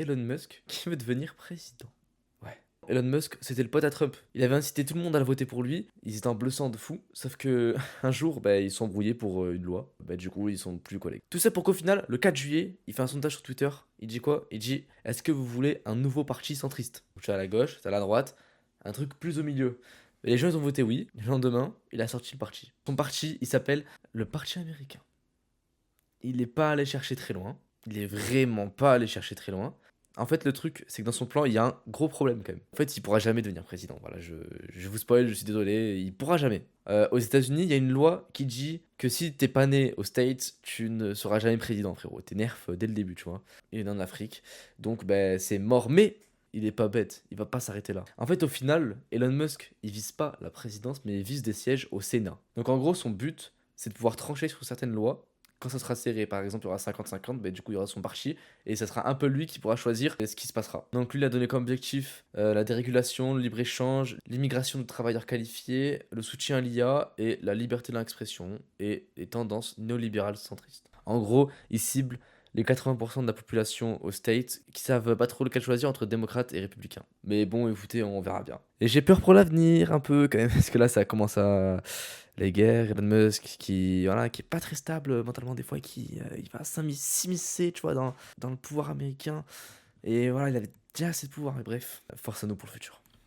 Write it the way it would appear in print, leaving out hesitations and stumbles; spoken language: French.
Elon Musk qui veut devenir président. Ouais. Elon Musk, c'était le pote à Trump. Il avait incité tout le monde à le voter pour lui. Ils étaient en bleu sang de fou. Sauf que un jour, ils sont embrouillés pour une loi. Du coup, ils sont plus collègues. Tout ça pour qu'au final, le 4 juillet, il fait un sondage sur Twitter. Il dit quoi? Il dit: est-ce que vous voulez un nouveau parti centriste? Tu as à la gauche, tu as à la droite, un truc plus au milieu. Et les gens, ils ont voté oui. Le lendemain, il a sorti le parti. Son parti, il s'appelle le Parti américain. Il n'est pas allé chercher très loin. Il est vraiment pas allé chercher très loin. En fait, le truc, c'est que dans son plan, il y a un gros problème quand même. En fait, il pourra jamais devenir président. Voilà, je vous spoil, je suis désolé, il pourra jamais. Aux États-Unis, il y a une loi qui dit que si t'es pas né aux States, tu ne seras jamais président, frérot. T'es nerf dès le début, tu vois. Il est en Afrique, donc c'est mort. Mais il est pas bête, il va pas s'arrêter là. En fait, au final, Elon Musk, il vise pas la présidence, mais il vise des sièges au Sénat. Donc en gros, son but, c'est de pouvoir trancher sur certaines lois quand ça sera serré, par exemple, il y aura 50-50, du coup, il y aura son parti, et ça sera un peu lui qui pourra choisir ce qui se passera. Donc lui, il a donné comme objectif la dérégulation, le libre-échange, l'immigration de travailleurs qualifiés, le soutien à l'IA et la liberté de l'expression, et les tendances néolibérales centristes. En gros, il cible les 80% de la population aux States qui savent pas trop lequel choisir entre démocrates et républicains. Mais bon, écoutez, on verra bien. Et j'ai peur pour l'avenir un peu quand même, parce que là, ça commence à les guerres, Elon Musk qui est pas très stable mentalement des fois, il va s'immiscer, tu vois, dans le pouvoir américain. Et voilà, il avait déjà assez de pouvoir, mais bref, force à nous pour le futur.